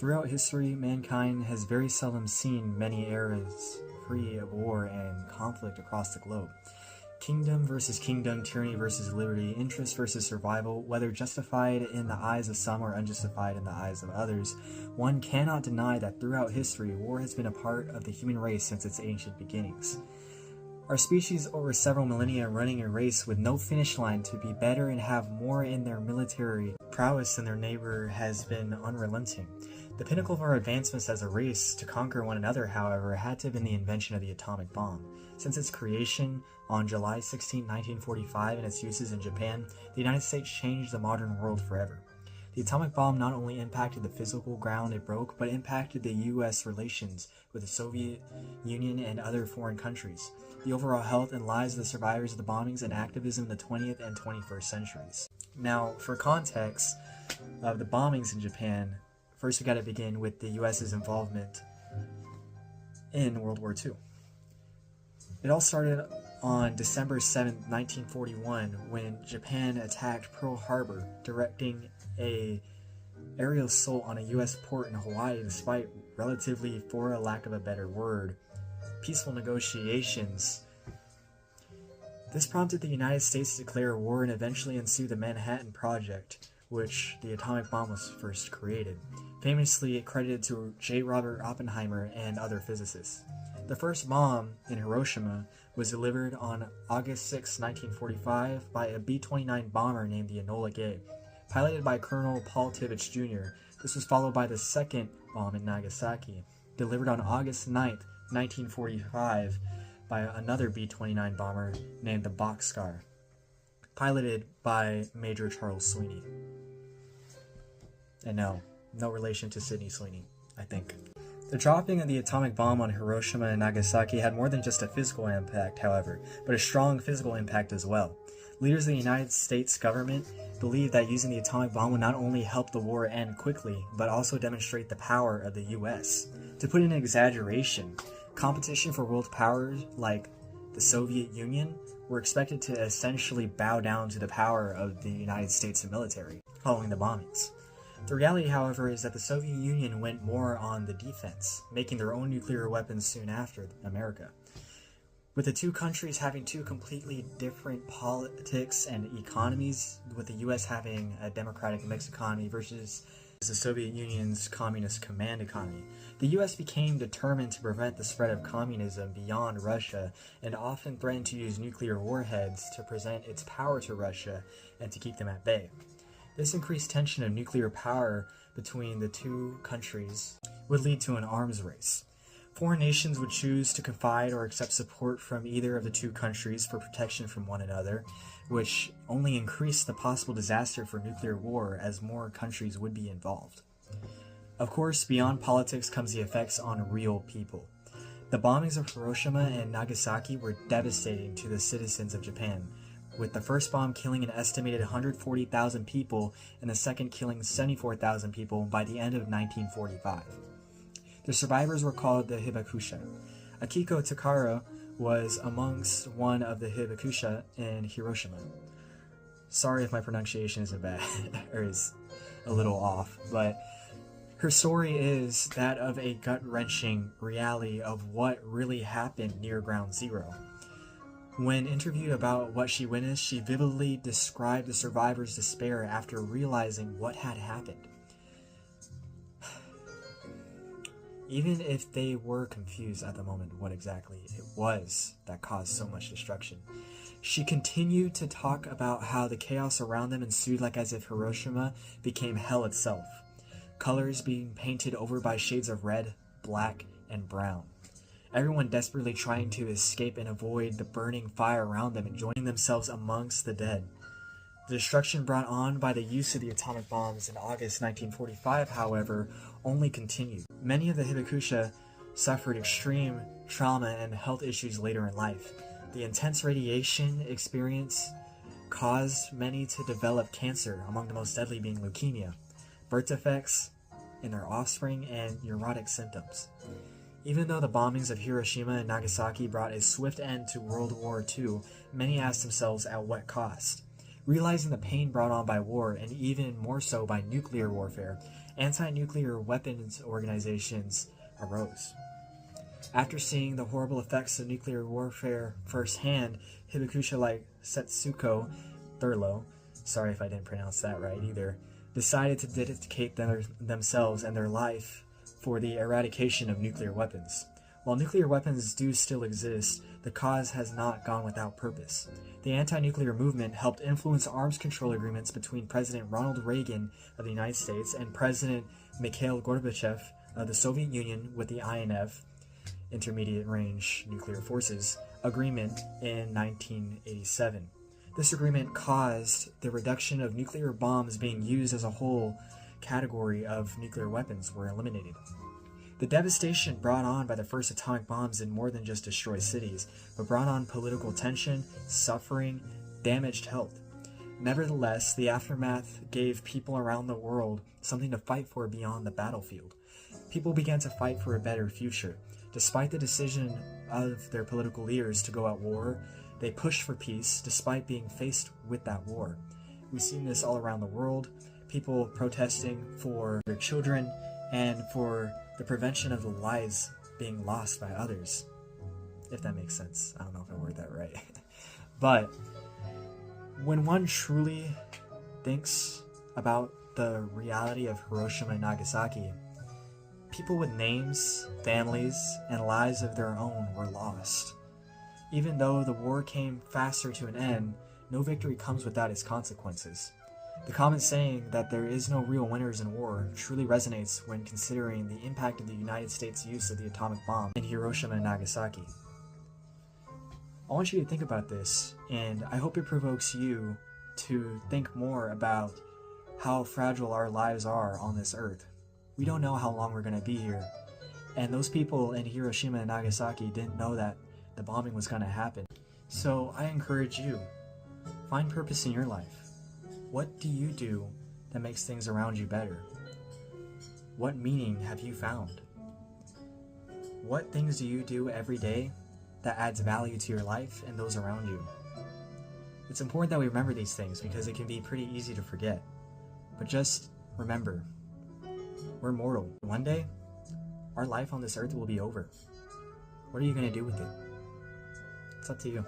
Throughout history, mankind has very seldom seen many eras free of war and conflict across the globe. Kingdom versus kingdom, tyranny versus liberty, interest versus survival, whether justified in the eyes of some or unjustified in the eyes of others, one cannot deny that throughout history, war has been a part of the human race since its ancient beginnings. Our species, over several millennia running a race with no finish line to be better and have more in their military prowess than their neighbor, has been unrelenting. The pinnacle of our advancements as a race to conquer one another, however, had to have been the invention of the atomic bomb. Since its creation on July 16, 1945, and its uses in Japan, the United States changed the modern world forever. The atomic bomb not only impacted the physical ground it broke, but impacted the U.S. relations with the Soviet Union and other foreign countries, the overall health and lives of the survivors of the bombings, and activism in the 20th and 21st centuries. Now, for context of the bombings in Japan, first we got to begin with the U.S.'s involvement in World War II. It all started on December 7, 1941, when Japan attacked Pearl Harbor, directing an aerial assault on a U.S. port in Hawaii despite relatively, for a lack of a better word, peaceful negotiations. This prompted the United States to declare war and eventually ensue the Manhattan Project, which the atomic bomb was first created, famously credited to J. Robert Oppenheimer and other physicists. The first bomb in Hiroshima was delivered on August 6, 1945 by a B-29 bomber named the Enola Gay, piloted by Colonel Paul Tibbets Jr. This was followed by the second bomb in Nagasaki, delivered on August 9, 1945 by another B-29 bomber named the Bockscar, piloted by Major Charles Sweeney. And no relation to Sydney Sweeney, I think. The dropping of the atomic bomb on Hiroshima and Nagasaki had more than just a physical impact, however, but a strong physical impact as well. Leaders of the United States government believed that using the atomic bomb would not only help the war end quickly, but also demonstrate the power of the U.S. To put in an exaggeration, competition for world powers like the Soviet Union were expected to essentially bow down to the power of the United States military following the bombings. The reality, however, is that the Soviet Union went more on the defense, making their own nuclear weapons soon after America. With the two countries having two completely different politics and economies, with the US having a democratic mixed economy versus the Soviet Union's communist command economy, the US became determined to prevent the spread of communism beyond Russia and often threatened to use nuclear warheads to present its power to Russia and to keep them at bay. This increased tension of nuclear power between the two countries would lead to an arms race. Foreign nations would choose to confide or accept support from either of the two countries for protection from one another, which only increased the possible disaster for nuclear war as more countries would be involved. Of course, beyond politics comes the effects on real people. The bombings of Hiroshima and Nagasaki were devastating to the citizens of Japan, with the first bomb killing an estimated 140,000 people and the second killing 74,000 people by the end of 1945. The survivors were called the Hibakusha. Akiko Takara was amongst one of the Hibakusha in Hiroshima. Sorry if my pronunciation isn't bad, or is a little off, but her story is that of a gut-wrenching reality of what really happened near Ground Zero. When interviewed about what she witnessed, she vividly described the survivors' despair after realizing what had happened. Even if they were confused at the moment what exactly it was that caused so much destruction, she continued to talk about how the chaos around them ensued like as if Hiroshima became hell itself, colors being painted over by shades of red, black, and brown. Everyone desperately trying to escape and avoid the burning fire around them and joining themselves amongst the dead. The destruction brought on by the use of the atomic bombs in August 1945, however, only continued. Many of the Hibakusha suffered extreme trauma and health issues later in life. The intense radiation experience caused many to develop cancer, among the most deadly being leukemia, birth defects in their offspring, and neurotic symptoms. Even though the bombings of Hiroshima and Nagasaki brought a swift end to World War II, many asked themselves at what cost. Realizing the pain brought on by war, and even more so by nuclear warfare, anti-nuclear weapons organizations arose. After seeing the horrible effects of nuclear warfare firsthand, Hibakusha like Setsuko Thurlow, sorry if I didn't pronounce that right either, decided to dedicate themselves and their life for the eradication of nuclear weapons. While nuclear weapons do still exist, the cause has not gone without purpose. The anti-nuclear movement helped influence arms control agreements between President Ronald Reagan of the United States and President Mikhail Gorbachev of the Soviet Union with the INF, Intermediate Range Nuclear Forces, agreement in 1987. This agreement caused the reduction of nuclear bombs being used as a whole category of nuclear weapons were eliminated. The devastation brought on by the first atomic bombs did more than just destroy cities, but brought on political tension, suffering, damaged health. Nevertheless, the aftermath gave people around the world something to fight for beyond the battlefield. People began to fight for a better future. Despite the decision of their political leaders to go at war, they pushed for peace despite being faced with that war. We've seen this all around the world, people protesting for their children and for the prevention of the lives being lost by others, if that makes sense. I don't know if I worded that right. But when one truly thinks about the reality of Hiroshima and Nagasaki, people with names, families, and lives of their own were lost. Even though the war came faster to an end, no victory comes without its consequences. The common saying that there is no real winners in war truly resonates when considering the impact of the United States' use of the atomic bomb in Hiroshima and Nagasaki. I want you to think about this, and I hope it provokes you to think more about how fragile our lives are on this earth. We don't know how long we're going to be here, and those people in Hiroshima and Nagasaki didn't know that the bombing was going to happen. So I encourage you, find purpose in your life. What do you do that makes things around you better? What meaning have you found? What things do you do every day that adds value to your life and those around you? It's important that we remember these things because it can be pretty easy to forget. But just remember, we're mortal. One day, our life on this earth will be over. What are you going to do with it? It's up to you.